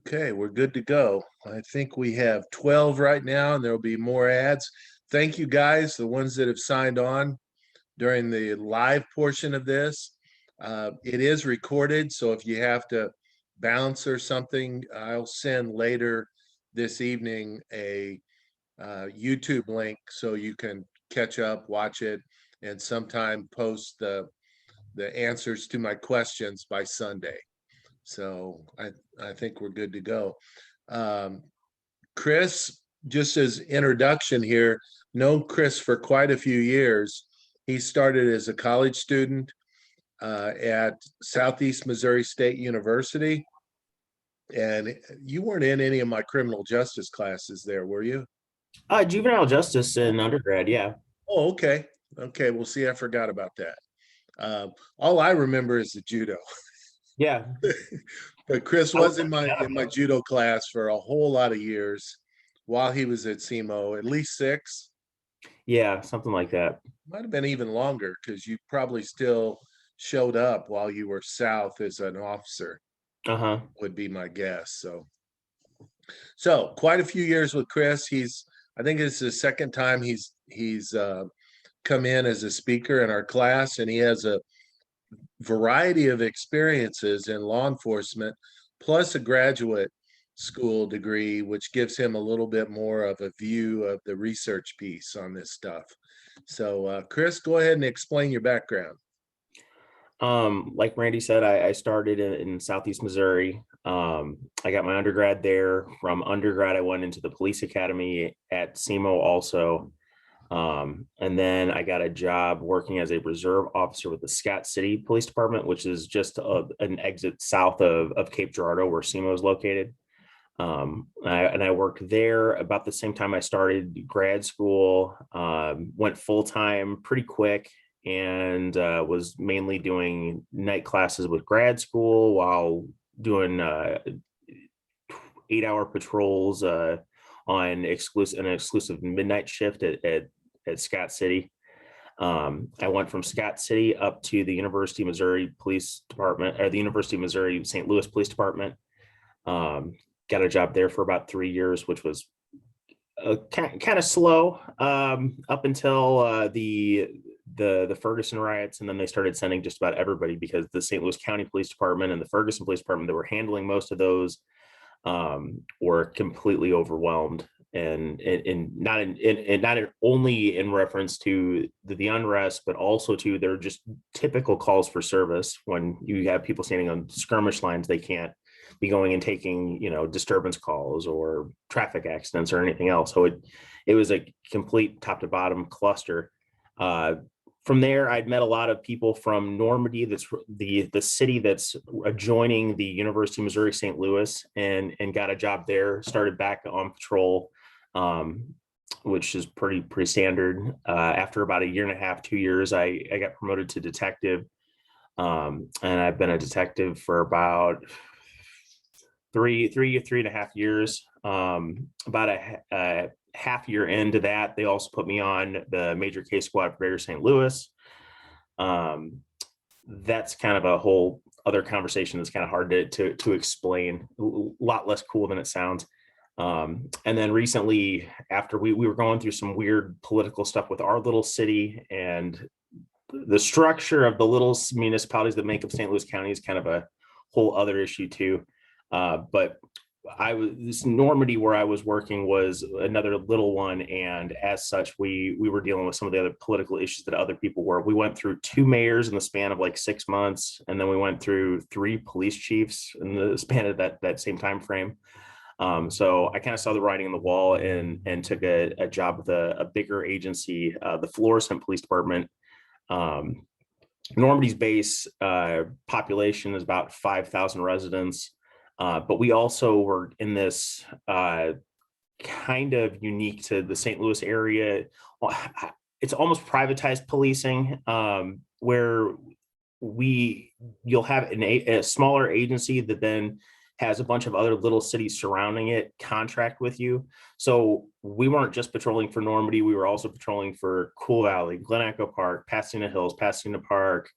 Okay, we're good to go. I think we have 12 right now, and there'll be more ads. Thank you guys, the ones that have signed on during the live portion of this. It is recorded, so if you have to bounce or something, I'll send later this evening a YouTube link so you can catch up, watch it, and sometime post the answers to my questions by Sunday. So I think we're good to go. Um, Chris, just as introduction here, known Chris for quite a few years. He started as a college student at Southeast Missouri State University. And you weren't in any of my criminal justice classes there, were you? Juvenile justice in undergrad, yeah. Oh, okay. Okay, well, see, I forgot about that. All I remember is the judo. Yeah. But Chris I was was- in my judo class for a whole lot of years while he was at SEMO, at least 6. Yeah, something like that. Might have been even longer because you probably still showed up while you were south as an officer, Uh-huh. would be my guess. So quite a few years with Chris. I think it's the second time he's come in as a speaker in our class, and he has a variety of experiences in law enforcement, plus a graduate school degree, which gives him a little bit more of a view of the research piece on this stuff. So, Chris, go ahead and explain your background. Like Randy said, I started in Southeast Missouri. I got my undergrad there. From undergrad, I went into the police academy at SEMO also. And then I got a job working as a reserve officer with the Scott City Police Department, which is just an exit south of Cape Girardeau, where SEMO is located. I worked there about the same time I started grad school. Went full time pretty quick, and was mainly doing night classes with grad school while doing 8-hour patrols on an exclusive midnight shift at Scott City. I went from Scott City up to the University of Missouri Police Department, or the University of Missouri St. Louis Police Department. Got a job there for about 3 years, which was kind of slow up until the Ferguson riots, and then they started sending just about everybody because the St. Louis County Police Department and the Ferguson Police Department that were handling most of those were completely overwhelmed, and not only in reference to the unrest, but also to their just typical calls for service. When you have people standing on skirmish lines, they can't be going and taking disturbance calls or traffic accidents or anything else. So it was a complete top to bottom cluster. From there, I'd met a lot of people from Normandy, that's the city that's adjoining the University of Missouri St. Louis, and got a job there. Started back on patrol, which is pretty standard. After about a year and a half, 2 years, I got promoted to detective, and I've been a detective for about three and a half years. About a half year into that, they also put me on the major case squad for Greater St. Louis. That's kind of a whole other conversation that's kind of hard to explain. A lot less cool than it sounds. And then recently, after we were going through some weird political stuff with our little city, and the structure of the little municipalities that make up St. Louis County is kind of a whole other issue too. But this Normandy where I was working was another little one, and as such, we were dealing with some of the other political issues that other people were. We went through 2 mayors in the span of like 6 months, and then we went through 3 police chiefs in the span of that same time frame. So I kind of saw the writing on the wall, and took a job with a bigger agency, the Florissant Police Department. Normandy's base population is about 5,000 residents. But we also were in this kind of unique to the St. Louis area. It's almost privatized policing, where you'll have a smaller agency that then has a bunch of other little cities surrounding it contract with you. So we weren't just patrolling for Normandy, we were also patrolling for Cool Valley, Glen Echo Park, Pasadena Hills, Pasadena Park,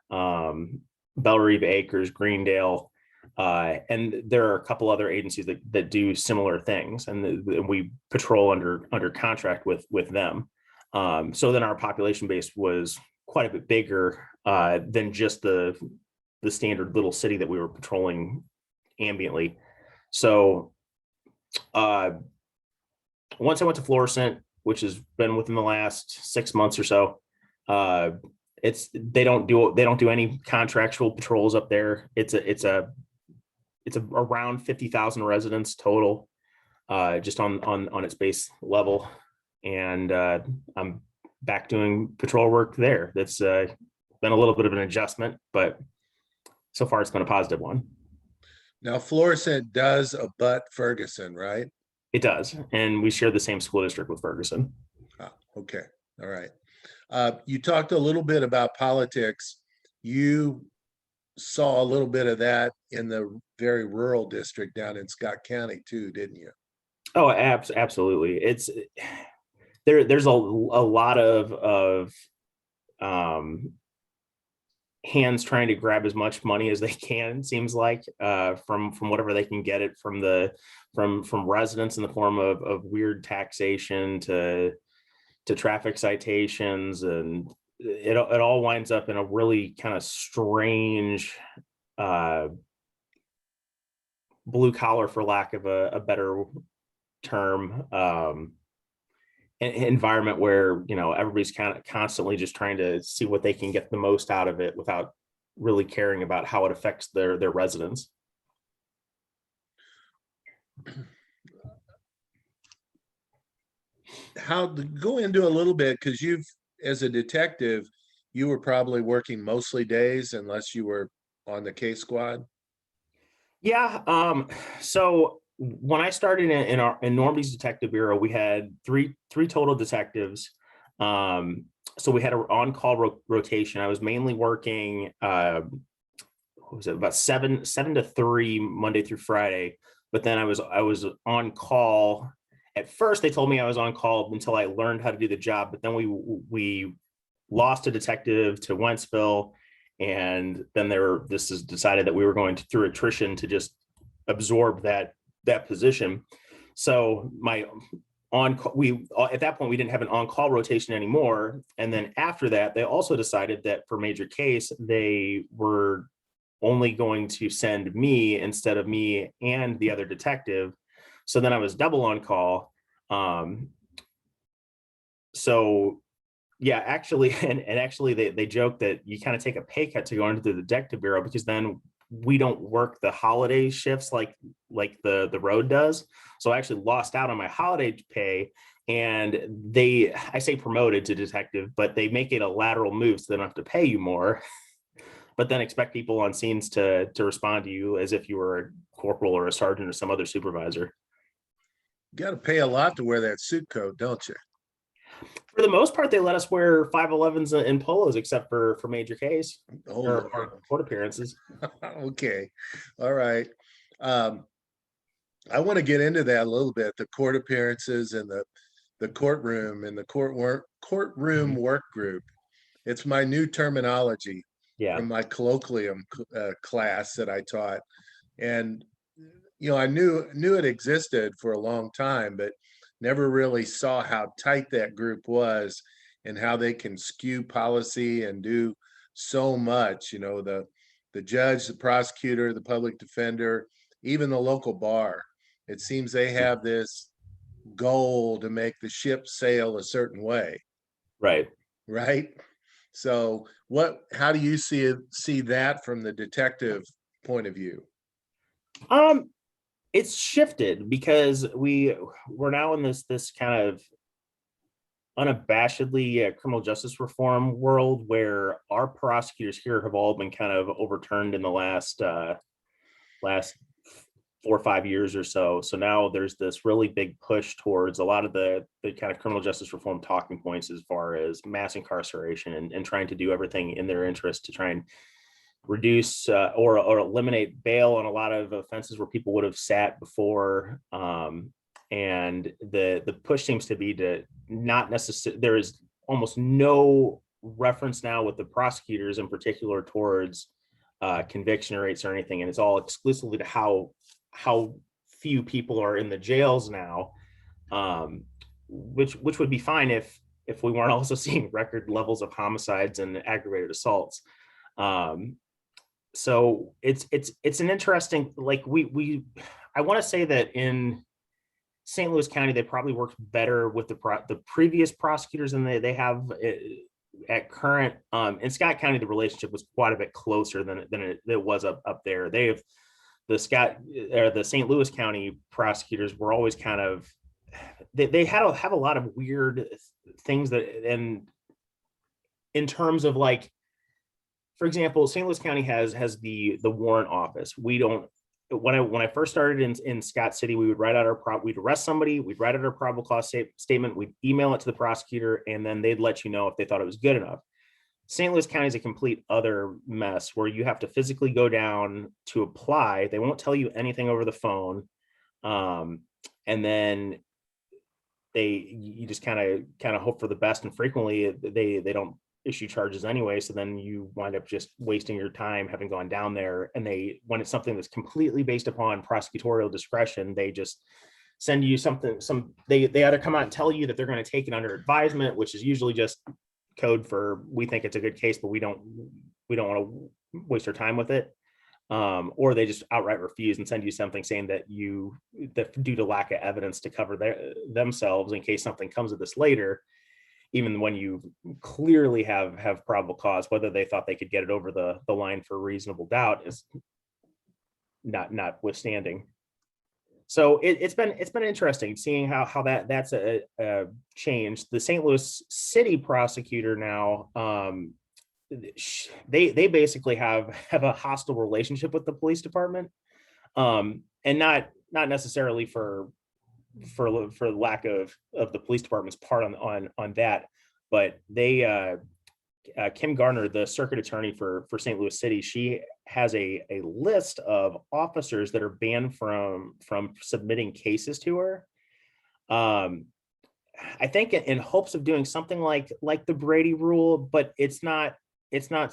Bellerive Acres, Greendale. And there are a couple other agencies that do similar things, and we patrol under contract with them. So then our population base was quite a bit bigger than just the standard little city that we were patrolling ambiently. So once I went to Florissant, which has been within the last 6 months or so, they don't do any contractual patrols up there. It's around 50,000 residents total, just on its base level, and I'm back doing patrol work there. That's been a little bit of an adjustment, but so far it's been a positive one. Now, Florissant does abut Ferguson, right? It does, and we share the same school district with Ferguson. Ah, okay, all right. You talked a little bit about politics. You saw a little bit of that in the very rural district down in Scott County too, didn't you? Oh, absolutely. There's a lot of hands trying to grab as much money as they can, it seems like, from whatever they can get it from residents in the form of weird taxation to traffic citations, and it all winds up in a really kind of strange blue collar, for lack of a better term, environment where, everybody's kind of constantly just trying to see what they can get the most out of it without really caring about how it affects their residents. Go into a little bit, because as a detective, you were probably working mostly days unless you were on the case squad. Yeah. So when I started in Normandy's Detective Bureau, we had three total detectives. So we had an on-call rotation. I was mainly working, what was it, about 7 to 3 Monday through Friday. But then I was on call. At first, they told me I was on call until I learned how to do the job. But then we lost a detective to Wentzville, and then this is decided that we were going to, through attrition, to just absorb that position. So at that point, we didn't have an on-call rotation anymore. And then after that, they also decided that for major case, they were only going to send me instead of me and the other detective. So then I was double on call. So yeah, actually, and actually they joke that you kind of take a pay cut to go into the Detective Bureau, because then we don't work the holiday shifts like the road does. So I actually lost out on my holiday pay, and I say promoted to detective, but they make it a lateral move so they don't have to pay you more, but then expect people on scenes to respond to you as if you were a corporal or a sergeant or some other supervisor. You got to pay a lot to wear that suit coat, don't you? For the most part, they let us wear 511s and polos, except for major case or court appearances. Okay, all right. I want to get into that a little bit, the court appearances and the courtroom and the courtroom work group. It's my new terminology from my colloquium class that I taught. And I knew it existed for a long time, but never really saw how tight that group was and how they can skew policy and do so much. The judge, the prosecutor, the public defender, even the local bar. It seems they have this goal to make the ship sail a certain way. Right. Right. So how do you see that from the detective point of view? It's shifted because we're now in this kind of unabashedly criminal justice reform world, where our prosecutors here have all been kind of overturned in the last 4 or 5 years or so. So now there's this really big push towards a lot of the kind of criminal justice reform talking points, as far as mass incarceration and trying to do everything in their interest to try and reduce or eliminate bail on a lot of offenses where people would have sat before. And the push seems to be to not necessarily, there is almost no reference now with the prosecutors in particular towards conviction rates or anything, and it's all exclusively to how few people are in the jails now, which would be fine if we weren't also seeing record levels of homicides and aggravated assaults. So it's an interesting, like I want to say that in St. Louis County, they probably worked better with the previous prosecutors than they have at current. In Scott County, the relationship was quite a bit closer than it was up there. They have the St. Louis County prosecutors were always kind of, they have a lot of weird things that, and in terms of, like, for example, St. Louis County has the warrant office. We don't. When I first started in Scott City, we would write out we'd arrest somebody, we'd write out our probable cause statement, we'd email it to the prosecutor, and then they'd let you know if they thought it was good enough. St. Louis County is a complete other mess where you have to physically go down to apply. They won't tell you anything over the phone, and then you just kind of hope for the best. And frequently they don't issue charges anyway, so then you wind up just wasting your time having gone down there. And when it's something that's completely based upon prosecutorial discretion, they just send you they either come out and tell you that they're going to take it under advisement, which is usually just code for, we think it's a good case, but we don't want to waste our time with it, or they just outright refuse and send you something saying that due to lack of evidence to cover themselves in case something comes of this later, even when you clearly have probable cause. Whether they thought they could get it over the line for reasonable doubt is notwithstanding. So it's been interesting seeing how that's a change. The St. Louis City prosecutor now, they basically have a hostile relationship with the police department, and not necessarily for lack of the police department's part on that, but they Kim Garner, the circuit attorney for St. Louis City, she has a list of officers that are banned from submitting cases to her. I think in hopes of doing something like the Brady rule, but it's not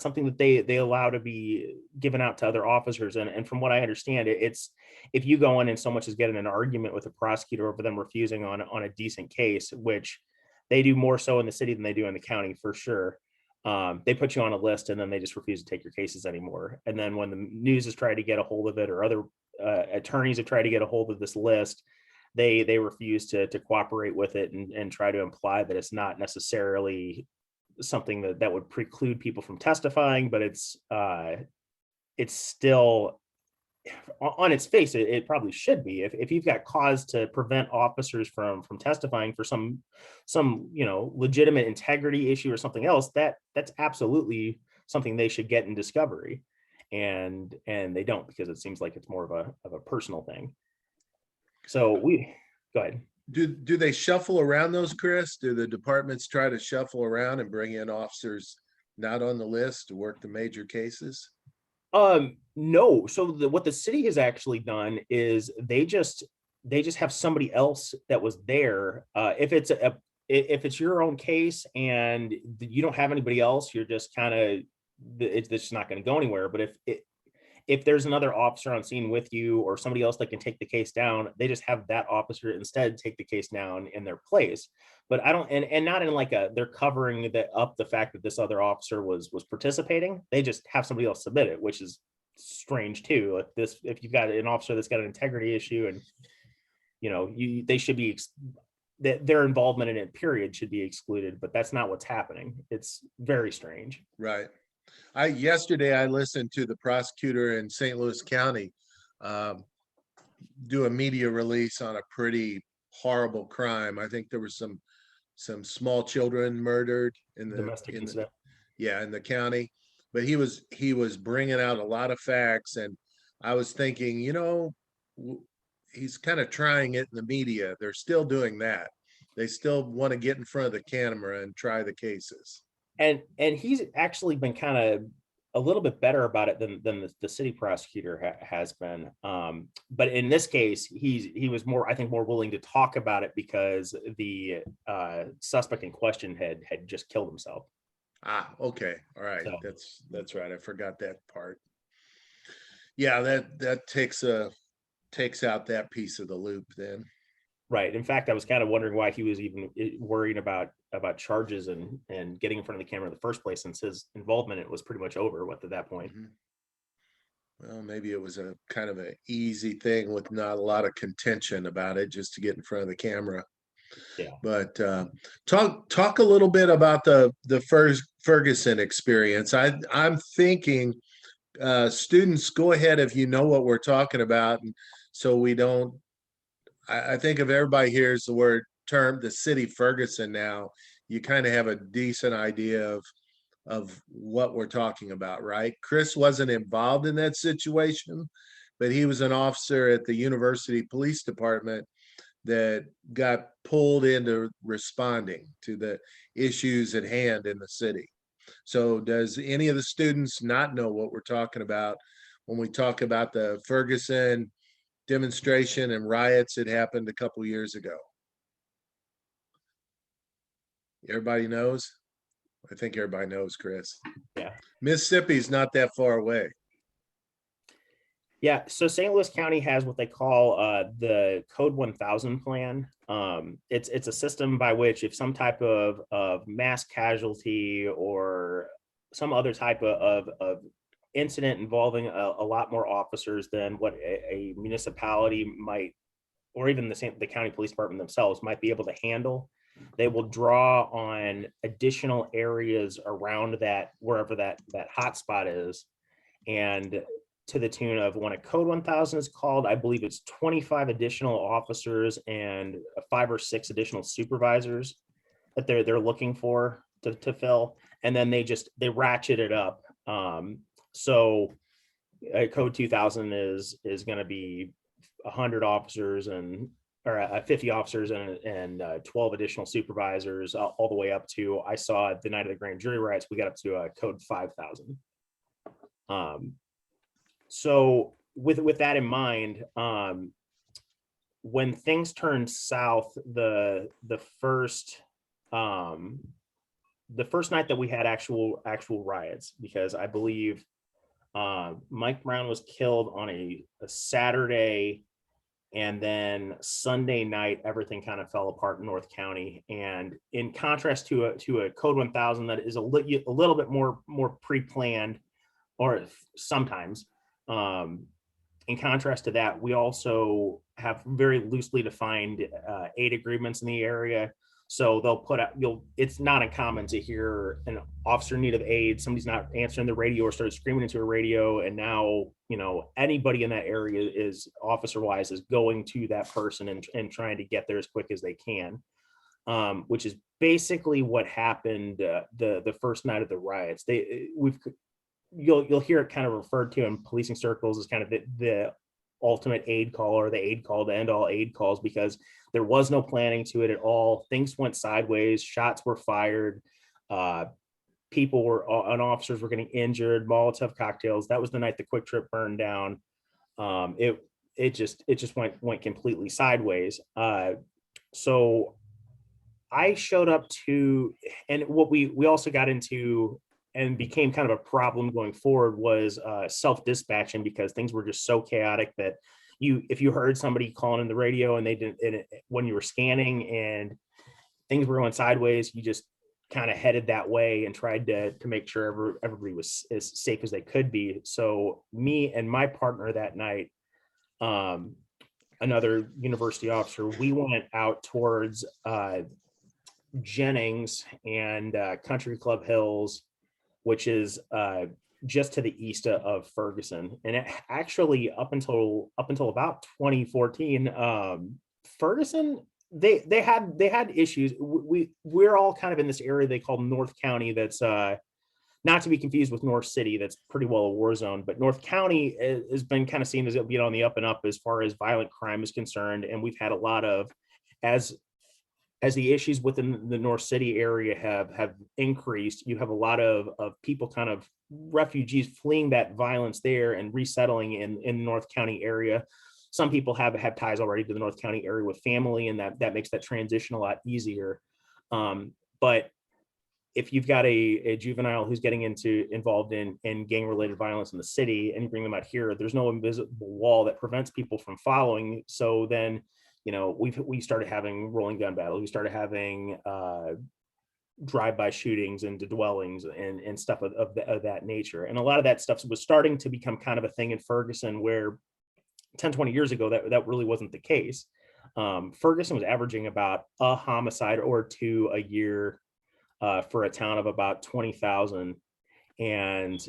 something that they allow to be given out to other officers. And from what I understand, it's if you go in and so much as get in an argument with a prosecutor over them refusing on a decent case, which they do more so in the city than they do in the county for sure. They put you on a list and then they just refuse to take your cases anymore. And then when the news has tried to get a hold of it, or other attorneys have tried to get a hold of this list, they refuse to cooperate with it and try to imply that it's not necessarily something that would preclude people from testifying, but it's still, on its face, it probably should be. If you've got cause to prevent officers from testifying for some legitimate integrity issue or something else, that's absolutely something they should get in discovery, and they don't, because it seems like it's more of a personal thing. So go ahead. Do they shuffle around those, Chris? Do the departments try to shuffle around and bring in officers not on the list to work the major cases? No. So what the city has actually done is they just have somebody else that was there. If it's your own case and you don't have anybody else, you're just kind of, it's just not going to go anywhere. But if there's another officer on scene with you or somebody else that can take the case down, they just have that officer instead take the case down in their place. But I don't, and not in like they're covering up the fact that this other officer was participating. They just have somebody else submit it, which is strange too. If you've got an officer that's got an integrity issue, and they should be, their involvement in it period should be excluded, but that's not what's happening. It's very strange. Right. Yesterday I listened to the prosecutor in St. Louis County do a media release on a pretty horrible crime. I think there was some small children murdered in the Domestic incident. In the county, but he was bringing out a lot of facts, and I was thinking, he's kind of trying it in the media. They're still doing that. They still want to get in front of the camera and try the cases. And he's actually been kind of a little bit better about it than the city prosecutor has been. But in this case, he was more, I think, more willing to talk about it because the suspect in question had just killed himself. Okay. All right. So, That's right. I forgot that part. Yeah, that takes out that piece of the loop then. Right. In fact, I was kind of wondering why he was even worrying about charges and getting in front of the camera in the first place, since his involvement it was pretty much over at that point. Mhm. Well, maybe it was a kind of an easy thing with not a lot of contention about it, just to get in front of the camera. Yeah. But talk a little bit about the first Ferguson experience. I'm thinking students, go ahead if you know what we're talking about, and so we don't. I think if everybody hears the word term the city Ferguson now, you kind of have a decent idea of what we're talking about, right? Chris wasn't involved in that situation, but he was an officer at the University Police Department that got pulled into responding to the issues at hand in the city. So does any of the students not know what we're talking about when we talk about the Ferguson demonstration and riots that happened a couple years ago? Everybody knows? I think everybody knows, Chris. Yeah. Mississippi's not that far away. Yeah, so St. Louis County has what they call the Code 1000 plan. It's a system by which if some type of mass casualty or some other type of incident involving a lot more officers than what a municipality might, or even the county police department themselves might be able to handle, they will draw on additional areas around that, wherever that hotspot is. And to the tune of, when a Code 1000 is called, I believe it's 25 additional officers and 5 or 6 additional supervisors that they're looking for to fill, and then they ratchet it up. So Code 2000 is going to be 100 officers and or 50 officers and 12 additional supervisors, all the way up to, I saw the night of the grand jury riots, we got up to Code 5000. So with that in mind, when things turned south, the first night that we had actual riots, because I believe Mike Brown was killed on a Saturday, and then Sunday night everything kind of fell apart in North County. And in contrast to a Code 1000 that is a little bit more pre-planned, or sometimes, in contrast to that, we also have very loosely defined aid agreements in the area. So they'll put out, it's not uncommon to hear an officer in need of aid, somebody's not answering the radio or started screaming into a radio, and now, anybody in that area is, officer wise, is going to that person and trying to get there as quick as they can, which is basically what happened the first night of the riots. You'll hear it kind of referred to in policing circles as kind of the ultimate aid call, or the aid call to end all aid calls, because there was no planning to it at all. Things went sideways. Shots were fired. People and officers were getting injured. Molotov cocktails. That was the night the Quick Trip burned down. It just went completely sideways. So I showed up to, and what we also got into and became kind of a problem going forward was self-dispatching, because things were just so chaotic that if you heard somebody calling in the radio and they didn't, when you were scanning and things were going sideways, you just kind of headed that way and tried to make sure everybody was as safe as they could be. So me and my partner that night, another university officer, we went out towards Jennings and Country Club Hills, which is just to the east of Ferguson. And it actually, up until about 2014, Ferguson, they had issues. We're all kind of in this area they call North County, that's not to be confused with North City, that's pretty well a war zone, but North County has been kind of seen as it being on the up and up as far as violent crime is concerned. And we've had a lot of, as the issues within the North City area have increased, you have a lot of people, kind of refugees, fleeing that violence there and resettling in North County area. Some people have ties already to the North County area with family, and that makes that transition a lot easier. But if you've got a juvenile who's getting involved in gang related violence in the city and you bring them out here, there's no invisible wall that prevents people from following. So then, we started having rolling gun battles. We started having drive-by shootings into dwellings and stuff of that nature. And a lot of that stuff was starting to become kind of a thing in Ferguson, where 10, 20 years ago, that really wasn't the case. Ferguson was averaging about a homicide or two a year for a town of about 20,000. And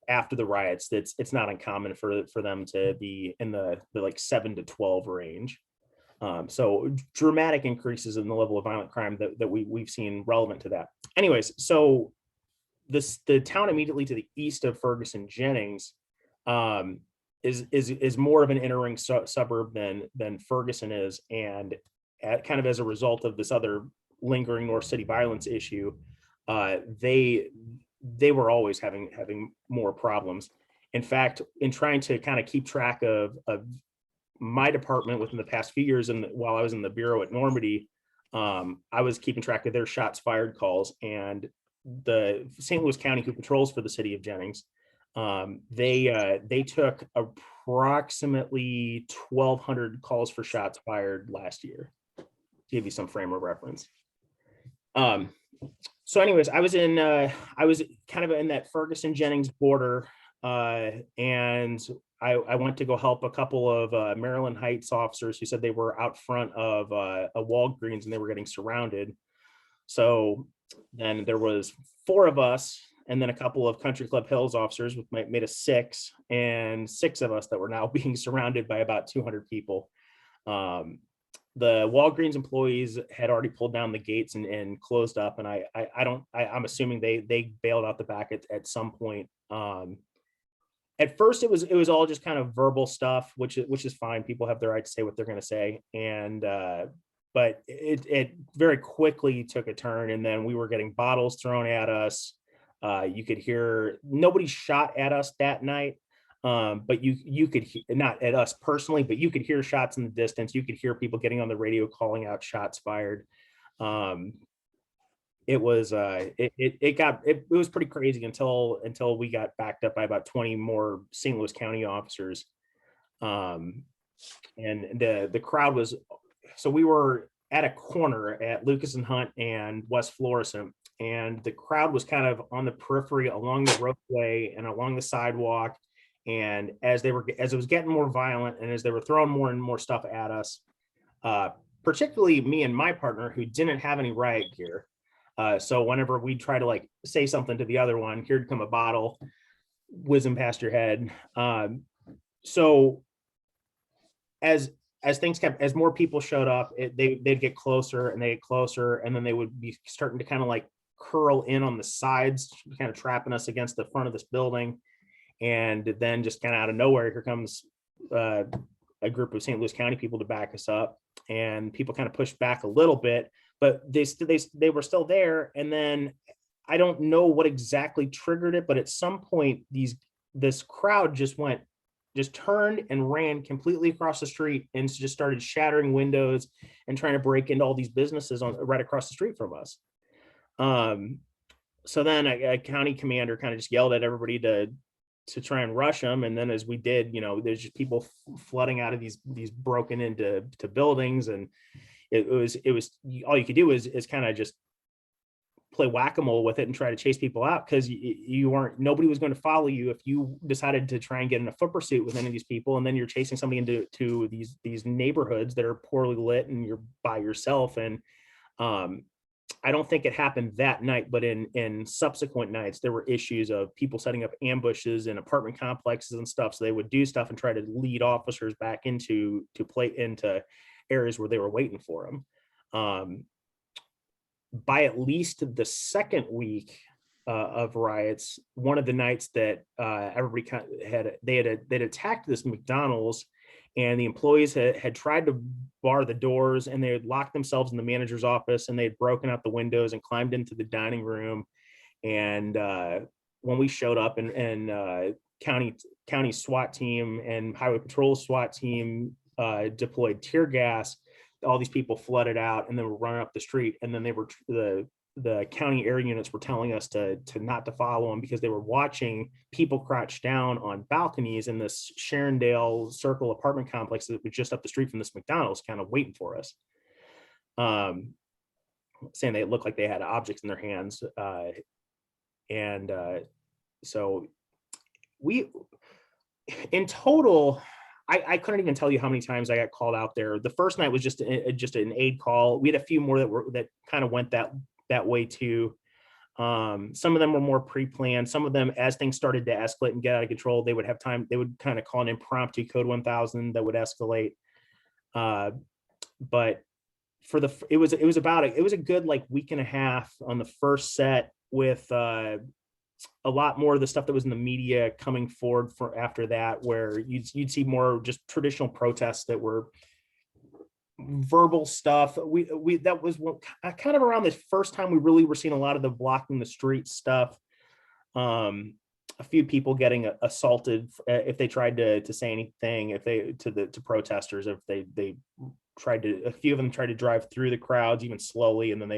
after the riots, it's not uncommon for them to be in the like 7 to 12 range. So dramatic increases in the level of violent crime that we've seen relevant to that. Anyways, so the town immediately to the east of Ferguson, Jennings, is more of an inner ring suburb than Ferguson is, and kind of as a result of this other lingering North City violence issue, they were always having more problems. In fact, in trying to kind of keep track of my department within the past few years, and while I was in the bureau at Normandy, I was keeping track of their shots fired calls, and the St. Louis County, who patrols for the city of Jennings, they took approximately 1,200 calls for shots fired last year, to give you some frame of reference. So anyways, I was kind of in that Ferguson Jennings border, and I went to go help a couple of Maryland Heights officers who said they were out front of a Walgreens and they were getting surrounded. So then there was 4 of us, and then a couple of Country Club Hills officers, which made us 6, and 6 of us that were now being surrounded by about 200 people. The Walgreens employees had already pulled down the gates and closed up, and I'm assuming they bailed out the back at some point. At first, it was all just kind of verbal stuff, which is fine. People have the right to say what they're going to say, and but it very quickly took a turn, and then we were getting bottles thrown at us. You could hear, nobody shot at us that night, but you could not at us personally, but you could hear shots in the distance. You could hear people getting on the radio calling out shots fired. It was it was pretty crazy until we got backed up by about 20 more St. Louis County officers. And the crowd was, so we were at a corner at Lucas and Hunt and West Florissant, and the crowd was kind of on the periphery along the roadway and along the sidewalk. And as it was getting more violent and as they were throwing more and more stuff at us, particularly me and my partner, who didn't have any riot gear. So whenever we try to like say something to the other one, here'd come a bottle whizzing past your head. So as things kept, as more people showed up, they'd get closer and they get closer, and then they would be starting to kind of like curl in on the sides, kind of trapping us against the front of this building. And then just kind of out of nowhere, here comes a group of St. Louis County people to back us up, and people kind of pushed back a little bit, but they were still there. And then I don't know what exactly triggered it, but at some point this crowd just turned and ran completely across the street and just started shattering windows and trying to break into all these businesses right across the street from us. So then a county commander kind of just yelled at everybody to try and rush them. And then as we did, there's just people flooding out of these broken into buildings. And it was all you could do is kind of just play whack-a-mole with it and try to chase people out, because nobody was going to follow you if you decided to try and get in a foot pursuit with any of these people. And then you're chasing somebody into these neighborhoods that are poorly lit and you're by yourself. And I don't think it happened that night, but in subsequent nights, there were issues of people setting up ambushes in apartment complexes and stuff. So they would do stuff and try to lead officers back into areas where they were waiting for them. By at least the second week of riots, one of the nights that everybody they'd attacked this McDonald's, and the employees had tried to bar the doors, and they had locked themselves in the manager's office, and they had broken out the windows and climbed into the dining room. And when we showed up, and county SWAT team and highway patrol SWAT team deployed tear gas, all these people flooded out and then were running up the street. And then the the county air units were telling us to not to follow them because they were watching people crouched down on balconies in this Sharondale Circle apartment complex that was just up the street from this McDonald's, kind of waiting for us. Saying they looked like they had objects in their hands. So we, in total, I couldn't even tell you how many times I got called out there. The first night was just an aid call. We had a few more that kind of went that way too. Some of them were more pre-planned. Some of them, as things started to escalate and get out of control, they would have time. They would kind of call an impromptu code 1000 that would escalate. But it was a good like week and a half on the first set, with a lot more of the stuff that was in the media coming forward for after that, where you'd see more just traditional protests that were verbal stuff. That was kind of around the first time we really were seeing a lot of the blocking the street stuff. A few people getting assaulted if they tried to say anything, to protesters, if they tried to, a few of them tried to drive through the crowds even slowly, and then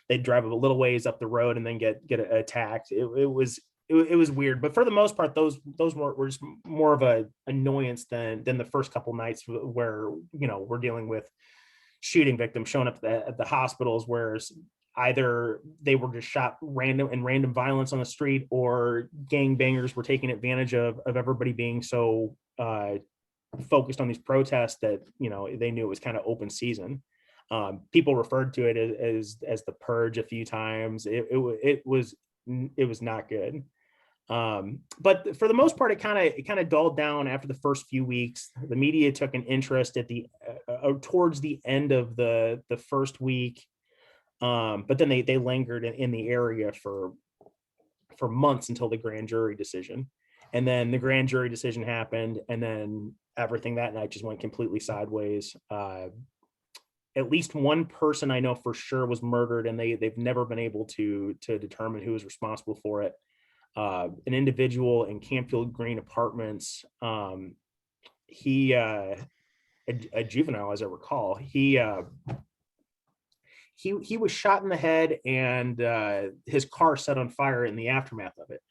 they'd drive a little ways up the road and then get attacked. It was weird, but for the most part, those were just more of a annoyance than the first couple nights, where we're dealing with shooting victims showing up at the hospitals, where either they were just shot random violence on the street, or gangbangers were taking advantage of everybody being so focused on these protests that they knew it was kind of open season. People referred to it as the purge a few times. It was not good. But for the most part, it kind of dulled down after the first few weeks. The media took an interest at the towards the end of the first week, but then they lingered in the area for months until the grand jury decision. And then the grand jury decision happened, and then everything that night just went completely sideways. At least one person I know for sure was murdered, and they've never been able to determine who was responsible for it. An individual in Campfield Green Apartments, he a juvenile, as I recall, he was shot in the head, and his car set on fire in the aftermath of it.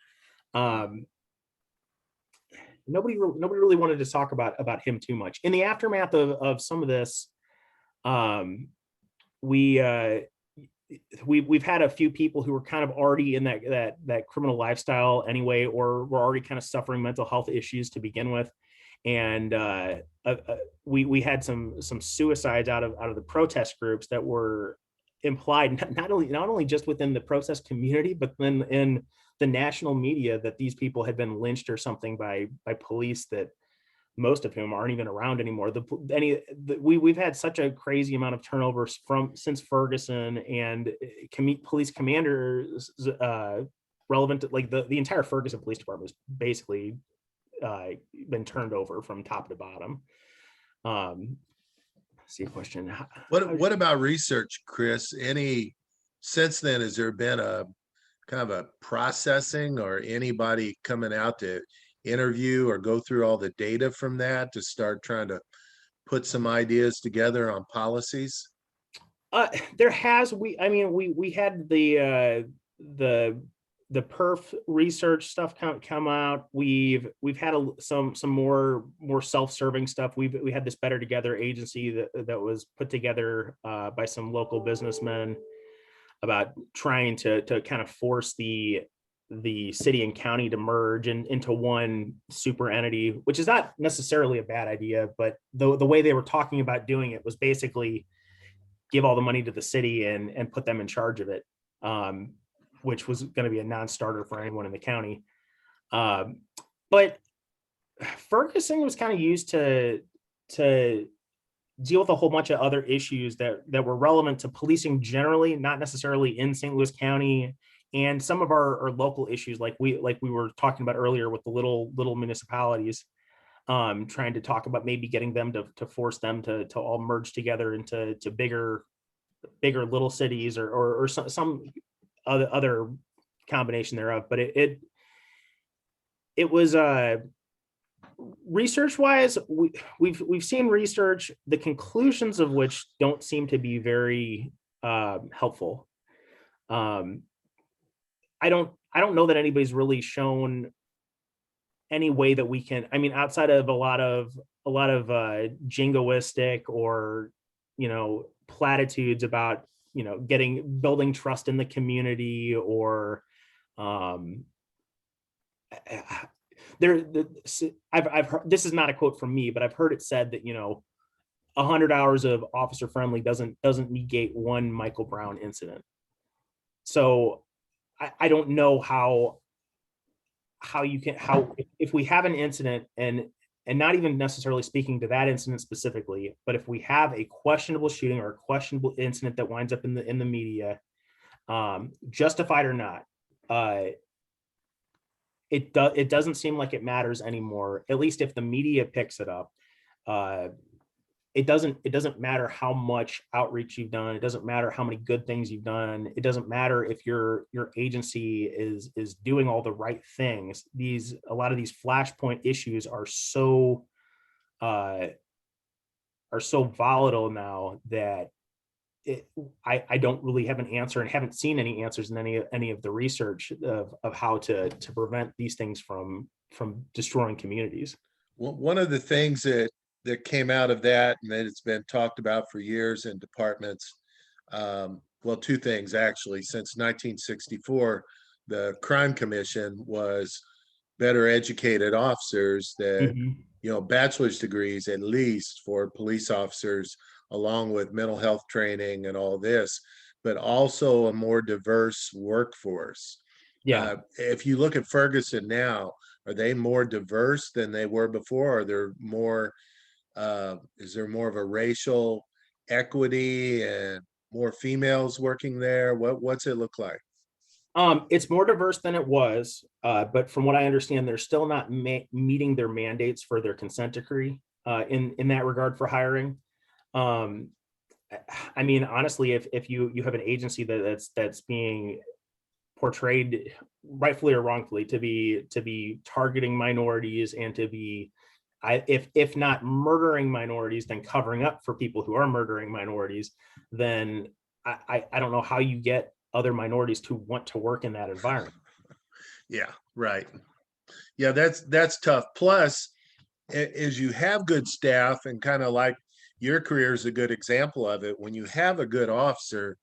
Nobody really wanted to talk about him too much. In the aftermath of some of this, we've had a few people who were kind of already in that criminal lifestyle anyway, or were already kind of suffering mental health issues to begin with. And we had some suicides out of the protest groups that were implied, not only just within the protest community, but then in the national media, that these people had been lynched or something by police, that most of whom aren't even around anymore. We've had such a crazy amount of turnovers since Ferguson, and police commanders relevant to, like, the entire Ferguson Police Department has basically been turned over from top to bottom. See a question. What about research, Chris? Since then, has there been a kind of a processing, or anybody coming out to interview or go through all the data from that to start trying to put some ideas together on policies? There has. We had the perf research stuff come out. We've had some more self-serving stuff. We had this Better Together agency that was put together by some local businessmen, about trying to kind of force the city and county to merge into one super entity, which is not necessarily a bad idea, but the way they were talking about doing it was basically give all the money to the city and put them in charge of it, which was going to be a non-starter for anyone in the county. But Ferguson was kind of used to deal with a whole bunch of other issues that were relevant to policing generally, not necessarily in St. Louis County, and some of our local issues, like we were talking about earlier with the little municipalities, trying to talk about maybe getting them to force them to all merge together into bigger little cities, or some other combination thereof. But it was research wise, we've seen research, the conclusions of which don't seem to be very helpful. Um, I don't know that anybody's really shown any way that we can, I mean, outside of a lot of jingoistic or, platitudes about, building trust in the community, or um I've heard, this is not a quote from me, but I've heard it said that, 100 hours of officer friendly doesn't negate one Michael Brown incident. So I don't know how you can, how, if we have an incident, and not even necessarily speaking to that incident specifically, but if we have a questionable shooting or a questionable incident that winds up in the media, justified or not, it doesn't seem like it matters anymore, at least if the media picks it up. uh it doesn't matter how much outreach you've done. It doesn't matter how many good things you've done. It doesn't matter if your agency is doing all the right things. A lot of these flashpoint issues uh are so volatile now that I don't really have an answer, and haven't seen any answers in any of the research of how to prevent these things from destroying communities. Well, one of the things that came out of that, and that it's been talked about for years in departments, well, two things actually. Since 1964, the Crime Commission was better educated officers that, Mhm. bachelor's degrees at least for police officers, along with mental health training and all this, but also a more diverse workforce. Yeah. If you look at Ferguson now, are they more diverse than they were before? Are there more, is there more of a racial equity and more females working there? What's it look like? It's more diverse than it was, but from what I understand, they're still not meeting their mandates for their consent decree in that regard for hiring. Um, I mean, honestly, if you have an agency that's being portrayed, rightfully or wrongfully, to be targeting minorities, and to be, if not murdering minorities, then covering up for people who are murdering minorities, then I don't know how you get other minorities to want to work in that environment. Yeah, right. Yeah, that's tough. Plus, is you have good staff, and kind of like your career is a good example of it. When you have a good officer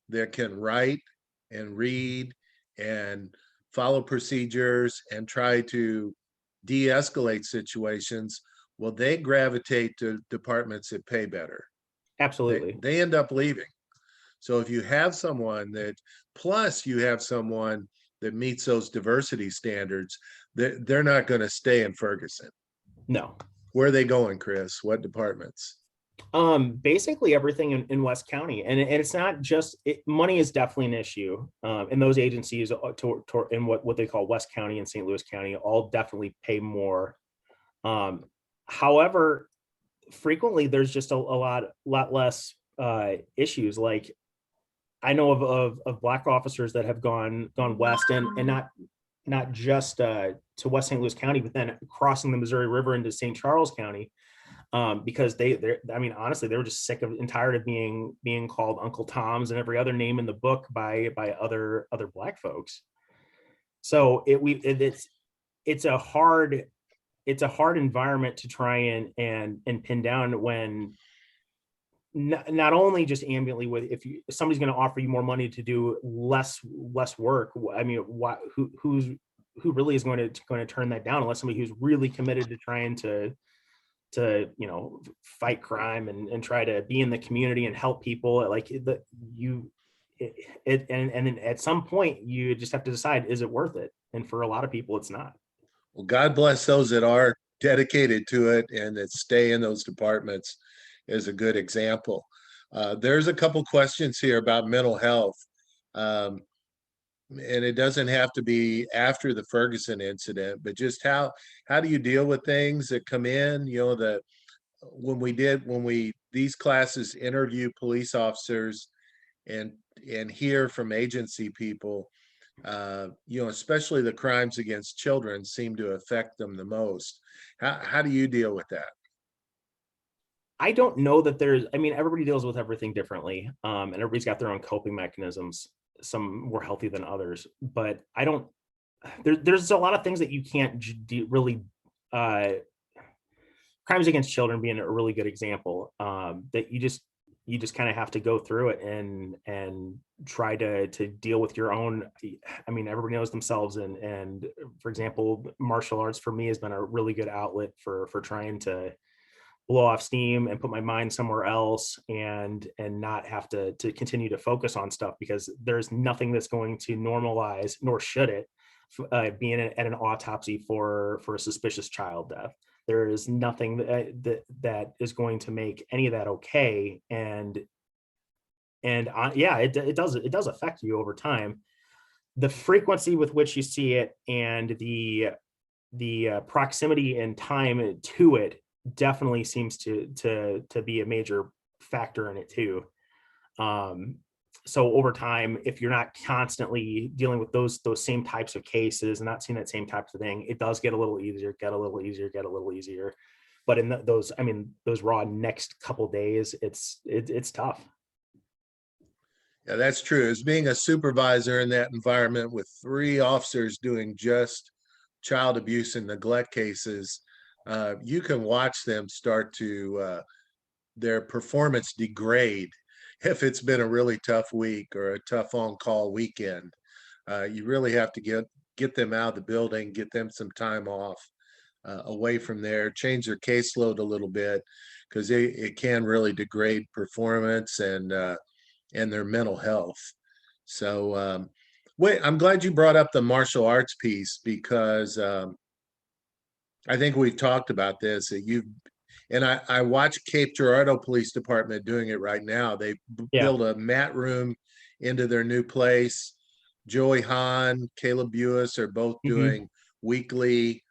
that can write and read and follow procedures and try to de-escalate situations, well, they gravitate to departments that pay better. They Absolutely. they end up leaving. So if you have someone that, plus you have someone that meets those diversity standards, they're not going to stay in Ferguson. No. Where are they going, Chris? What departments? Basically everything in West County, and it's not just money is definitely an issue. And those agencies in what they call West County and St. Louis County all definitely pay more. However, frequently there's just a lot less issues. Like, I know of Black officers that have gone west, and not just to West St. Louis County, but then crossing the Missouri River into St. Charles County, because I mean, honestly, they were just sick of and tired of being called Uncle Toms and every other name in the book by other Black folks. So it's a hard environment to try and pin down, when not only just ambiently, with, if somebody's going to offer you more money to do less work. I mean, who really is going to turn that down, unless somebody who's really committed to trying to fight crime and try to be in the community and help people. Like, and then at some point you just have to decide, is it worth it? And for a lot of people, it's not. Well, God bless those that are dedicated to it and that stay in those departments, is a good example. There's a couple questions here about mental health. Um, and it doesn't have to be after the Ferguson incident, but just how do you deal with things that come in? When we these classes interview police officers and hear from agency people, especially the crimes against children seem to affect them the most. How do you deal with that? I don't know that I mean, everybody deals with everything differently. And everybody's got their own coping mechanisms. some more healthy than others, but I don't, there's a lot of things that you can't really, uh, crimes against children being a really good example, that you just kind of have to go through it and try to deal with your own. I mean, everybody knows themselves, and for example, martial arts for me has been a really good outlet for trying to blow off steam and put my mind somewhere else, and not have to continue to focus on stuff, because there's nothing that's going to normalize, nor should it, being at an autopsy for a suspicious child death. There is nothing that is going to make any of that okay. And yeah, it does affect you over time. The frequency with which you see it, and the proximity and time to it, definitely seems to be a major factor in it too. So over time, if you're not constantly dealing with those same types of cases and not seeing that same type of thing, it does get a little easier, get a little easier, get a little easier. But in those, I mean, those raw next couple days, it's tough. Yeah, that's true. As being a supervisor in that environment with 3 officers doing just child abuse and neglect cases, you can watch them start to their performance degrade if it's been a really tough week or a tough on-call weekend. You really have to get them out of the building, get them some time off, away from there, change their caseload a little bit, because it can really degrade performance and their mental health. So, wait, I'm glad you brought up the martial arts piece, because I think we've talked about this. That you and I watch Cape Girardeau Police Department doing it right now. They Yeah. build a mat room into their new place. Joey Hahn, Caleb Buis are both Mhm. doing weekly,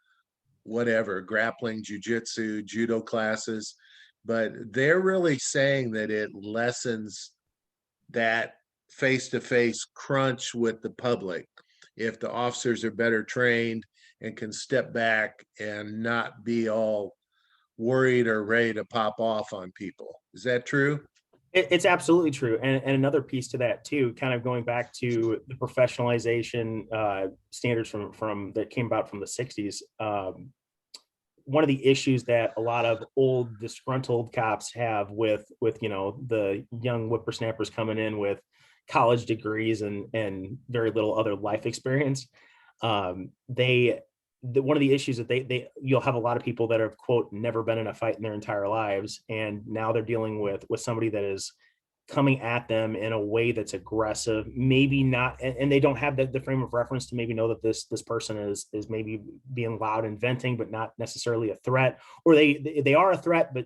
whatever, grappling, jujitsu, judo classes. But they're really saying that it lessens that face-to-face crunch with the public if the officers are better trained and can step back and not be all worried or ready to pop off on people. Is that true? It's absolutely true. And another piece to that too, kind of going back to the professionalization standards from that came about from the 60s. One of the issues that a lot of old disgruntled cops have with the young whippersnappers coming in with college degrees and very little other life experience, they one of the issues that they you'll have a lot of people that have, quote, never been in a fight in their entire lives, and now they're dealing with somebody that is coming at them in a way that's aggressive, maybe not, and they don't have the frame of reference to maybe know that this person is maybe being loud and venting, but not necessarily a threat, or they are a threat, but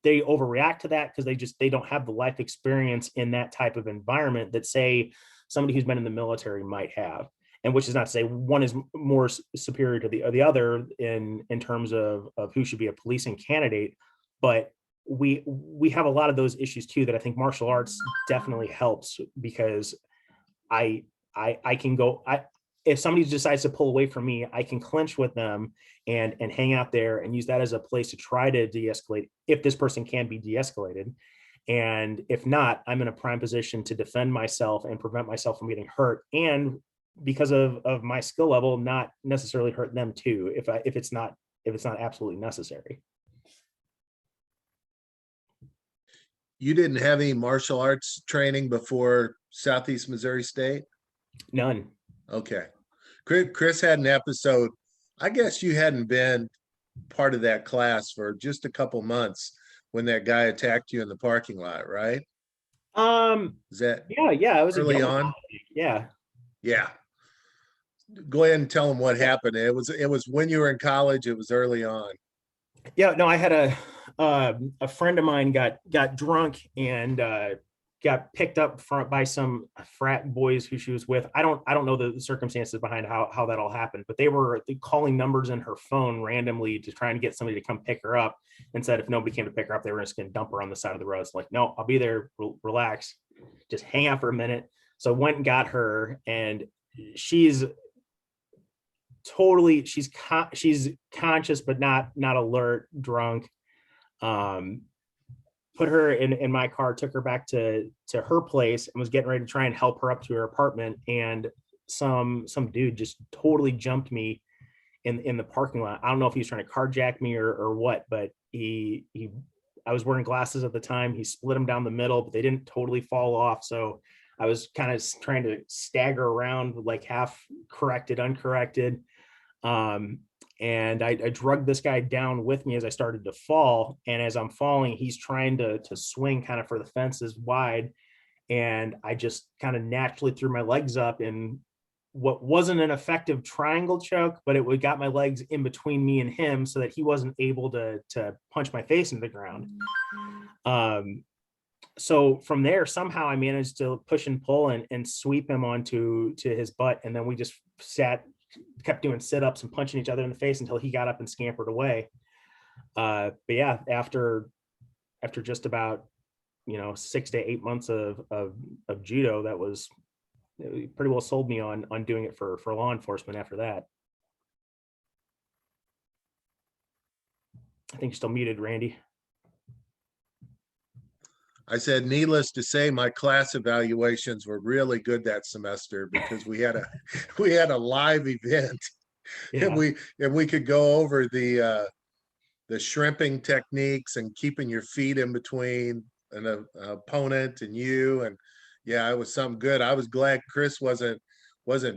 they overreact to that because they don't have the life experience in that type of environment that, say, somebody who's been in the military might have. And which is not to say one is more superior to the other in terms of who should be a policing candidate, but we have a lot of those issues too that I think martial arts definitely helps, because I can go, if somebody decides to pull away from me, I can clinch with them and hang out there and use that as a place to try to de-escalate if this person can be de-escalated. And if not, I'm in a prime position to defend myself and prevent myself from getting hurt, and because of my skill level, not necessarily hurt them too, if it's not absolutely necessary. You didn't have any martial arts training before Southeast Missouri State? None. Okay. Chris had an episode. I guess you hadn't been part of that class for just a couple months when that guy attacked you in the parking lot, right? Is that Yeah, it was a early yellow. on? Yeah. Yeah. Go ahead and tell him what happened. It was when you were in college. It was early on. Yeah, no, I had a friend of mine got drunk and got picked up by some frat boys who she was with. I don't know the circumstances behind how that all happened, but they were calling numbers in her phone randomly to try and get somebody to come pick her up, and said if nobody came to pick her up, they were just going to dump her on the side of the road. It's like, no, I'll be there. Relax, just hang out for a minute. So I went and got her, and she's totally she's conscious but not alert, drunk. um put her in my car, took her back to her place, and was getting ready to try and help her up to her apartment. And some dude just totally jumped me in the parking lot. I don't know if he was trying to carjack me or what, but I was wearing glasses at the time. He split them down the middle, but they didn't totally fall off. So I was kind of trying to stagger around, like half corrected, uncorrected. And I drugged this guy down with me as I started to fall. And as I'm falling, he's trying to swing kind of for the fences wide. And I just kind of naturally threw my legs up in what wasn't an effective triangle choke, but it got my legs in between me and him so that he wasn't able to punch my face into the ground. So from there, somehow I managed to push and pull and sweep him onto his butt. And then we just kept doing sit-ups and punching each other in the face until he got up and scampered away. But yeah, after just about 6 to 8 months of judo, that was pretty well sold me on doing it for law enforcement after that. I think you're still muted, Randy. I said, needless to say, my class evaluations were really good that semester because we had a live event. Yeah. and we could go over the shrimping techniques and keeping your feet in between an opponent and you. And yeah, it was something good. I was glad Chris wasn't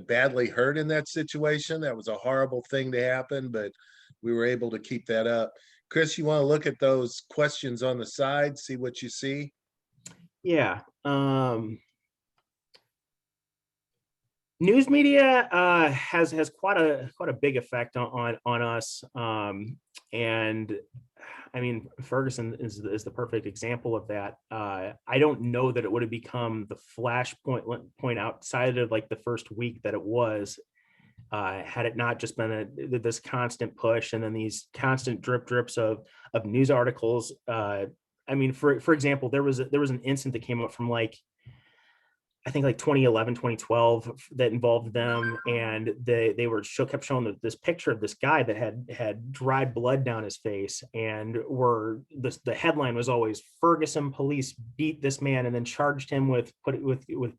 badly hurt in that situation. That was a horrible thing to happen, but we were able to keep that up. Chris, you want to look at those questions on the side, see what you see? Yeah. News media has quite a big effect on us. And I mean, Ferguson is the perfect example of that. I don't know that it would have become the flashpoint outside of like the first week that it was, had it not just been this constant push and then these constant drips of news articles. I mean, for example, there was an incident that came up from I think 2011, 2012 that involved them, and they kept showing this picture of this guy that had dried blood down his face, and the headline was always Ferguson police beat this man and then charged him with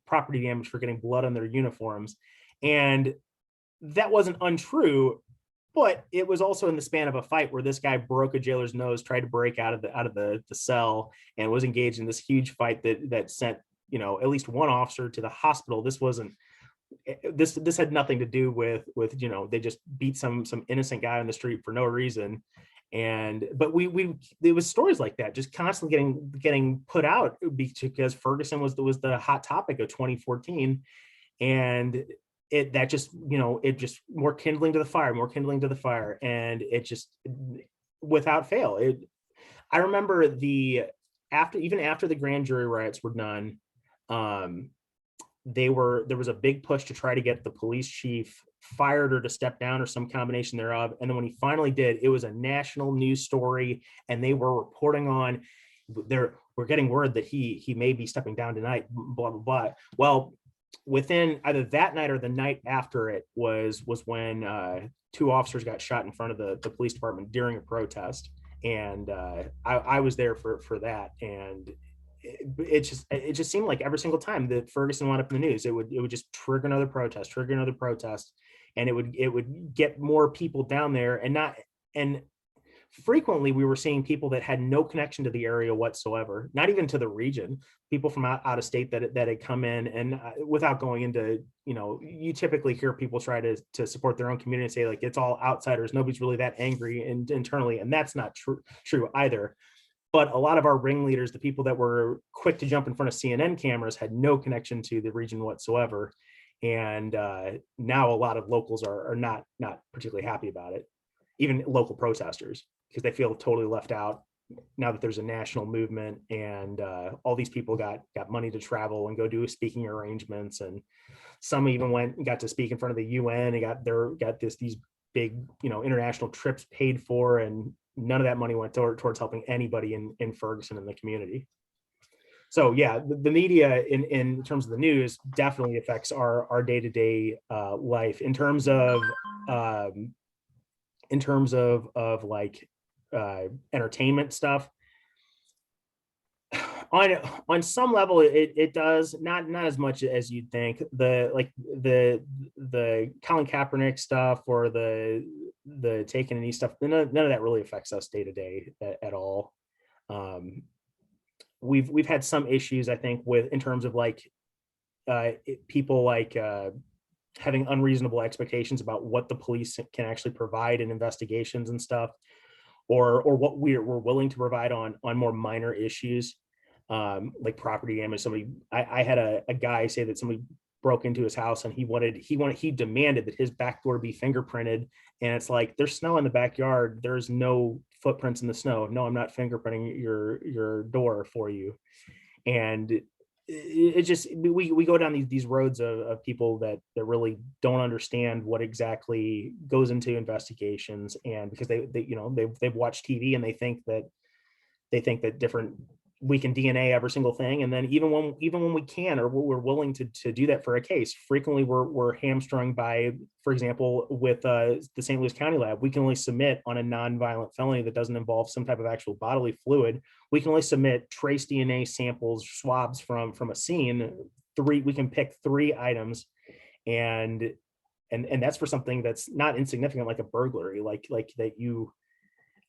property damage for getting blood on their uniforms, and that wasn't untrue. But it was also in the span of a fight where this guy broke a jailer's nose, tried to break out of the cell, and was engaged in this huge fight that sent at least one officer to the hospital. This had nothing to do with they just beat some innocent guy on the street for no reason. But there was stories like that just constantly getting put out because Ferguson was the hot topic of 2014, and it just more kindling to the fire, and it just without fail. I remember even after the grand jury riots were done, there was a big push to try to get the police chief fired or to step down or some combination thereof. And then when he finally did, it was a national news story, and they were reporting on we're getting word that he may be stepping down tonight, blah, blah, blah. Well, within either that night or the night after it was when 2 officers got shot in front of the police department during a protest. And I was there for that. And it just seemed like every single time that Ferguson wound up in the news, it would just trigger another protest, and it would get more people down there. And frequently we were seeing people that had no connection to the area whatsoever, not even to the region, people from out of state that had come in. And without going into, you typically hear people try to support their own community and say it's all outsiders, nobody's really that angry internally, and that's not true either. But a lot of our ringleaders, the people that were quick to jump in front of CNN cameras, had no connection to the region whatsoever. And now a lot of locals are not particularly happy about it, even local protesters, because they feel totally left out now that there's a national movement, and all these people got money to travel and go do speaking arrangements, and some even went and got to speak in front of the UN and got these big international trips paid for, and none of that money went towards helping anybody in Ferguson and the community. So yeah, the media in terms of the news definitely affects our day-to-day life in terms of entertainment stuff. On some level it does, not as much as you'd think. The Colin Kaepernick stuff or the taking a knee stuff, none of that really affects us day to day at all. um we've had some issues, I think, with in terms of like people like having unreasonable expectations about what the police can actually provide in investigations and stuff, or what we're willing to provide on more minor issues, like property damage. I had a guy say that somebody broke into his house and he demanded that his back door be fingerprinted. And it's like, there's snow in the backyard, there's no footprints in the snow. No, I'm not fingerprinting your door for you. And it just, we go down these roads of people that really don't understand what exactly goes into investigations. And because they've watched TV and they think that different, we can DNA every single thing. And then even when we can, or we're willing to do that for a case, frequently we're hamstrung by, for example, with the St. Louis County Lab, we can only submit on a non-violent felony that doesn't involve some type of actual bodily fluid. We can only submit trace DNA samples, swabs from a scene. We can pick 3 items, and that's for something that's not insignificant, like a burglary, like that you,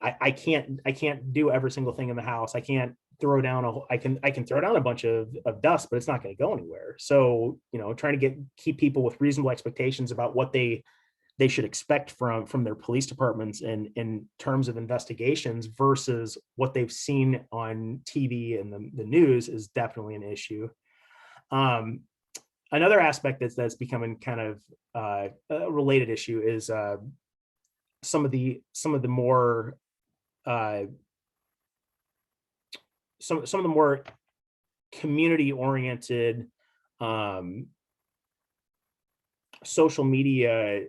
I can't do every single thing in the house. I can't throw down I can throw down a bunch of dust, but it's not going to go anywhere. So, trying to keep people with reasonable expectations about what they should expect from their police departments in terms of investigations versus what they've seen on TV and the news is definitely an issue. Another aspect that's becoming kind of a related issue is some of the more some of the more community oriented social media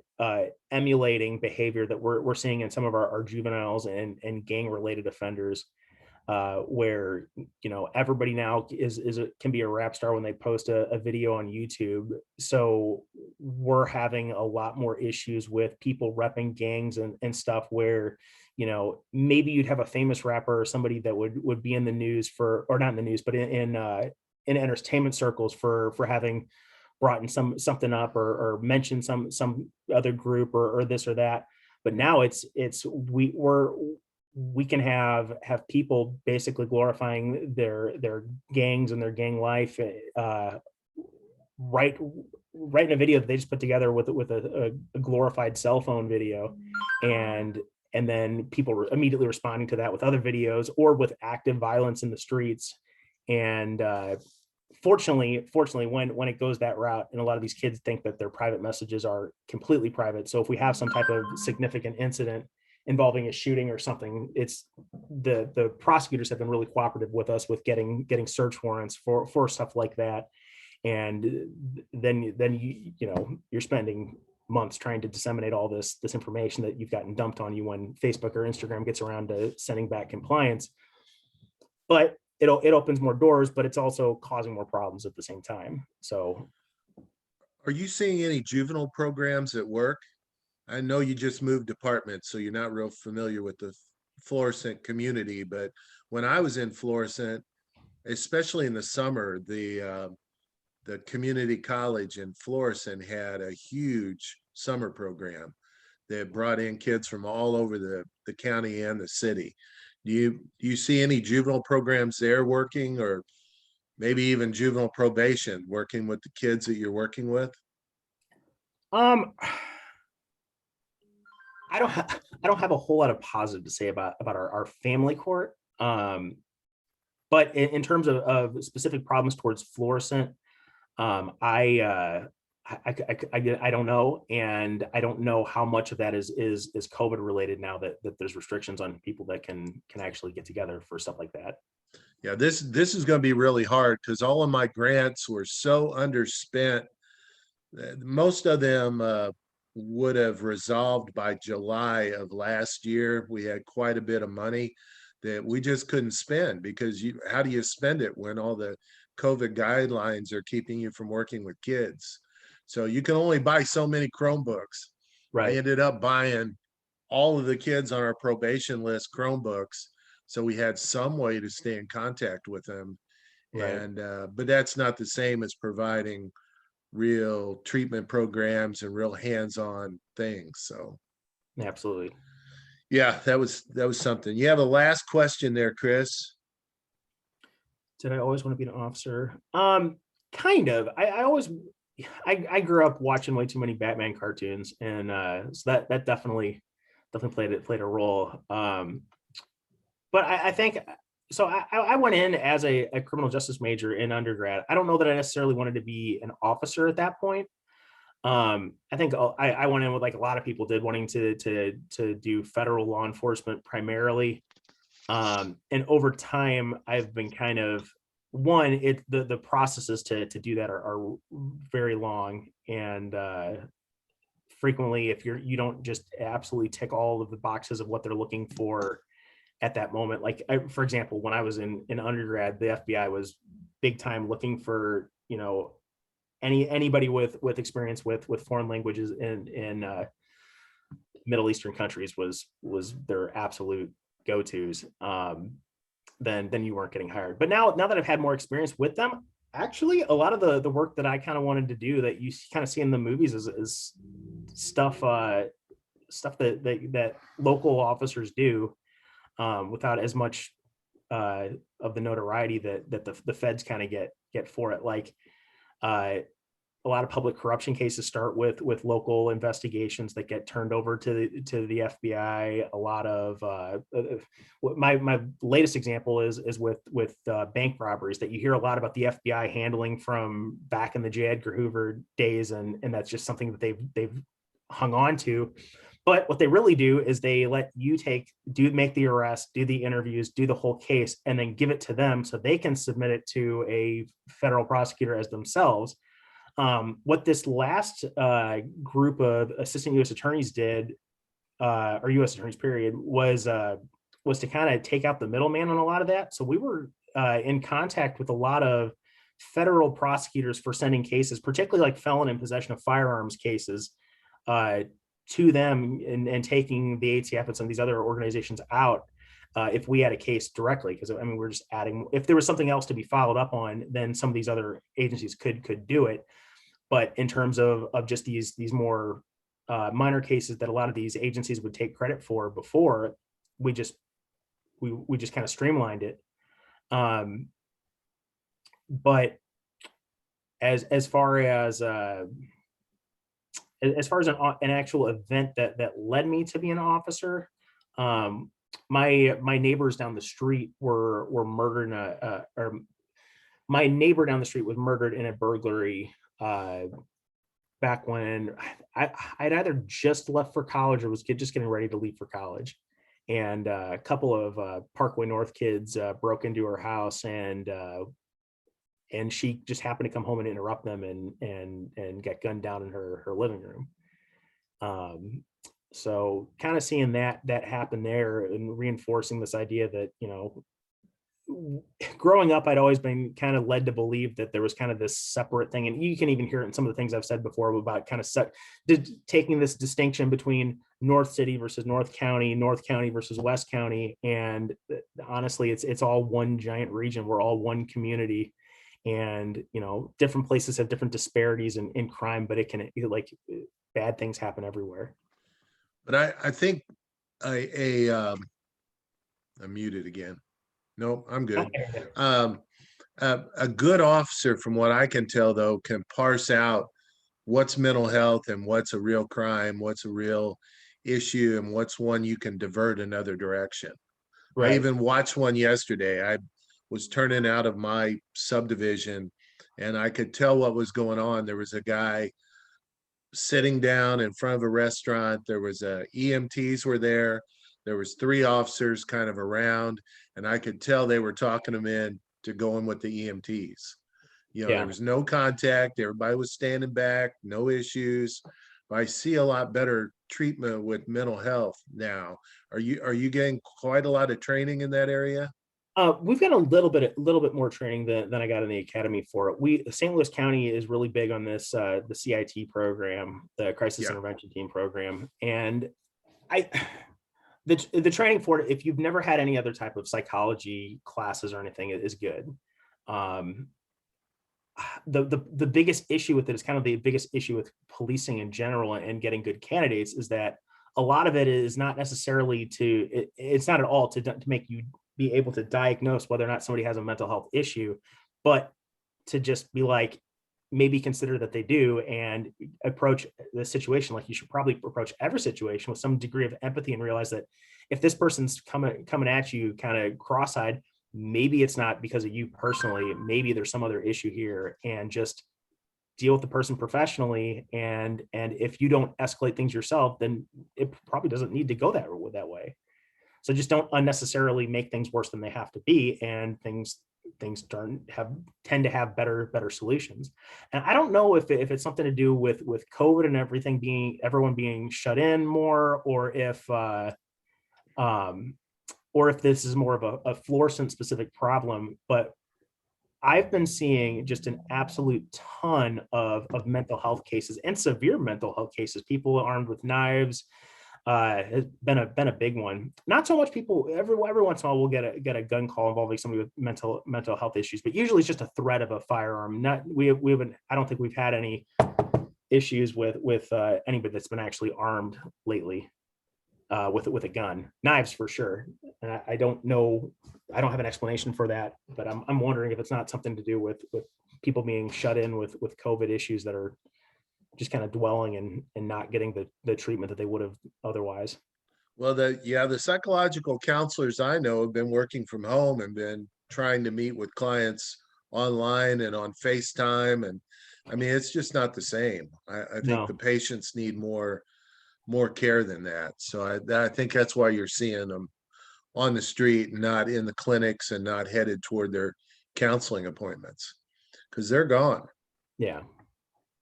emulating behavior that we're seeing in some of our juveniles and gang related offenders, where everybody now can be a rap star when they post a video on YouTube. So we're having a lot more issues with people repping gangs and stuff where maybe you'd have a famous rapper or somebody that would be in the news for, or not in the news, but in entertainment circles for having brought in something up or mentioned some other group or this or that. But now we can have people basically glorifying their gangs and their gang life, right in a video that they just put together with a glorified cell phone video, and then people immediately responding to that with other videos or with active violence in the streets. And fortunately, when it goes that route, and a lot of these kids think that their private messages are completely private. So if we have some type of significant incident involving a shooting or something, it's the prosecutors have been really cooperative with us with getting search warrants for stuff like that. And then you're spending months trying to disseminate all this information that you've gotten dumped on you when Facebook or Instagram gets around to sending back compliance. But it opens more doors, but it's also causing more problems at the same time. So Are you seeing any juvenile programs at work? I know you just moved departments, so you're not real familiar with the Florissant community, but when I was in Florissant, especially in the summer, the community college in Florissant had a huge summer program that brought in kids from all over the county and the city. Do you see any juvenile programs there working, or maybe even juvenile probation working with the kids that you're working with? I don't have a whole lot of positive to say about our family court. But in terms of specific problems towards Florissant, I don't know, and I don't know how much of that is COVID related now that there's restrictions on people that can actually get together for stuff like that. Yeah, this is going to be really hard because all of my grants were so underspent. Most of them would have resolved by July of last year. We had quite a bit of money that we just couldn't spend because how do you spend it when all the COVID guidelines are keeping you from working with kids? So you can only buy so many Chromebooks. Right. I ended up buying all of the kids on our probation list Chromebooks. So we had some way to stay in contact with them. Right. And but that's not the same as providing real treatment programs and real hands-on things. So Absolutely. yeah, that was something. You have a last question there, Chris. Did I always want to be an officer? Kind of. I always, I grew up watching way too many Batman cartoons, and so that definitely played a role. But I think so. I went in as a criminal justice major in undergrad. I don't know that I necessarily wanted to be an officer at that point. I think I went in with, like a lot of people did, wanting to do federal law enforcement primarily. And over time, I've been kind of, the processes to do that are very long, and frequently, if you don't just absolutely tick all of the boxes of what they're looking for at that moment. Like for example, when I was in undergrad, the FBI was big time looking for, anybody with experience with foreign languages in Middle Eastern countries was their absolute go-tos. Then you weren't getting hired. But now that I've had more experience with them, actually a lot of the work that I kind of wanted to do that you kind of see in the movies is stuff that local officers do, without as much of the notoriety that the feds kind of get for it. Like a lot of public corruption cases start with local investigations that get turned over to the FBI. A lot of my latest example is with bank robberies that you hear a lot about the FBI handling from back in the J. Edgar Hoover days, and that's just something that they've hung on to. But what they really do is they let you make the arrest, do the interviews, do the whole case, and then give it to them so they can submit it to a federal prosecutor as themselves. What this last group of assistant U.S. attorneys did, or U.S. attorneys period, was to kind of take out the middleman on a lot of that. So we were in contact with a lot of federal prosecutors for sending cases, particularly like felon in possession of firearms cases, to them, and taking the ATF and some of these other organizations out. If we had a case directly, because I mean, we're just adding, if there was something else to be followed up on, then some of these other agencies could do it. But in terms of just these more minor cases that a lot of these agencies would take credit for before, we just kind of streamlined it. But as far as an actual event that led me to be an officer, my neighbors down the street were murdered or my neighbor down the street was murdered in a burglary back when I'd either just left for college or was just getting ready to leave for college. And a couple of Parkway North kids broke into her house, and she just happened to come home and interrupt them and get gunned down in her living room. So kind of seeing that happen there, and reinforcing this idea that, growing up, I'd always been kind of led to believe that there was kind of this separate thing. And you can even hear it in some of the things I've said before about kind of taking this distinction between North City versus North County versus West County. And honestly, it's all one giant region. We're all one community. And, different places have different disparities in crime, but bad things happen everywhere. But I think I'm muted again. No, I'm good. A good officer, from what I can tell, though, can parse out what's mental health and what's a real crime, what's a real issue, and what's one you can divert another direction. Right. I even watched one yesterday. I was turning out of my subdivision, and I could tell what was going on. There was a guy sitting down in front of a restaurant. There was EMTs were there. There was 3 officers kind of around, and I could tell they were talking them in to going with the EMTs. There was no contact. Everybody was standing back, no issues. I see a lot better treatment with mental health now. Are you getting quite a lot of training in that area? We've got a little bit more training than I got in the academy for it. St. Louis County is really big on this, the CIT program, the Crisis Intervention Team program. And the training for it, if you've never had any other type of psychology classes or anything, is good. the biggest issue with it is kind of the biggest issue with policing in general and getting good candidates is that a lot of it is not necessarily it's not at all to make you be able to diagnose whether or not somebody has a mental health issue, but to just be like, maybe consider that they do and approach the situation like you should probably approach every situation with some degree of empathy and realize that if this person's coming at you kind of cross-eyed, maybe it's not because of you personally, maybe there's some other issue here, and just deal with the person professionally. And if you don't escalate things yourself, then it probably doesn't need to go that way. So just don't unnecessarily make things worse than they have to be, and things tend to have better solutions. And I don't know if it's something to do with COVID and everyone being shut in more, or if this is more of a Florissant specific problem, but I've been seeing just an absolute ton of mental health cases and severe mental health cases. People armed with knives has been a big one. Not so much people every once in a while we'll get a gun call involving somebody with mental health issues, but usually it's just a threat of a firearm. We haven't. I don't think we've had any issues with anybody that's been actually armed lately. With a gun. Knives for sure. And I don't know, I don't have an explanation for that, but I'm wondering if it's not something to do with people being shut in with COVID issues that are just kind of dwelling and not getting the treatment that they would have otherwise. Well, the psychological counselors I know have been working from home and been trying to meet with clients online and on FaceTime. And I mean, it's just not the same. I think No. the patients need more care than that. So I think that's why you're seeing them on the street, not in the clinics, and not headed toward their counseling appointments, because they're gone. Yeah.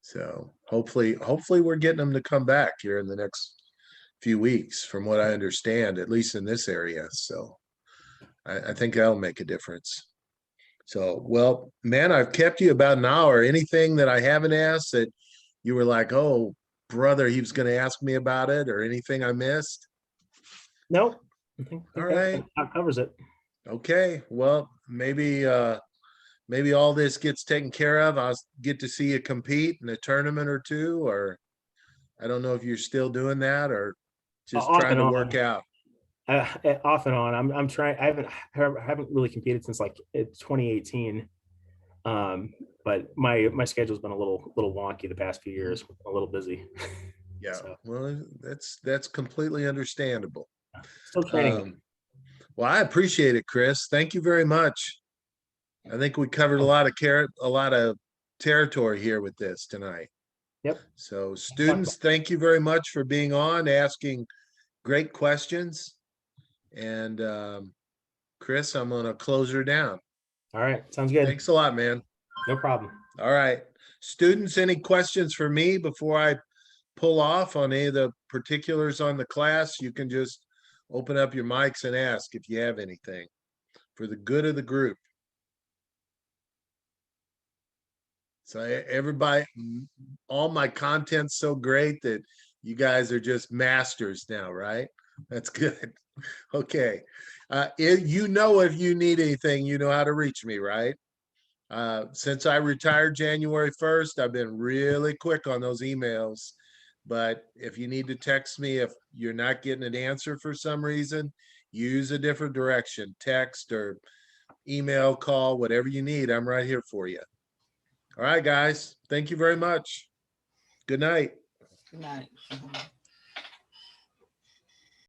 So hopefully we're getting them to come back here in the next few weeks, from what I understand, at least in this area. So I think that'll make a difference. So, well, man, I've kept you about an hour. Anything that I haven't asked that you were like, oh, brother, he was going to ask me about it, or anything I missed? Nope. I think All right. that covers it. Okay. Well, maybe all this gets taken care of. I'll get to see you compete in a tournament or two, or I don't know if you're still doing that or just Off trying and to on. work out. Off and on. I'm trying. I haven't really competed since like 2018. But my schedule's been a little wonky the past few years. A little busy. Yeah. So, Well, that's completely understandable. still training. Well, I appreciate it, Chris. Thank you very much. I think we covered a lot of territory here with this tonight. Yep. So students, thank you very much for being on, asking great questions. And Chris, I'm going to close her down. All right. Sounds good. Thanks a lot, man. No problem. All right. Students, any questions for me before I pull off on any of the particulars on the class? You can just open up your mics and ask if you have anything for the good of the group. So everybody, all my content's so great that you guys are just masters now, right? That's good. Okay. If you need anything, you know how to reach me, right? Since I retired January 1st, I've been really quick on those emails. But if you need to text me, if you're not getting an answer for some reason, use a different direction, text or email, call, whatever you need. I'm right here for you. All right, guys. Thank you very much. Good night. Good night.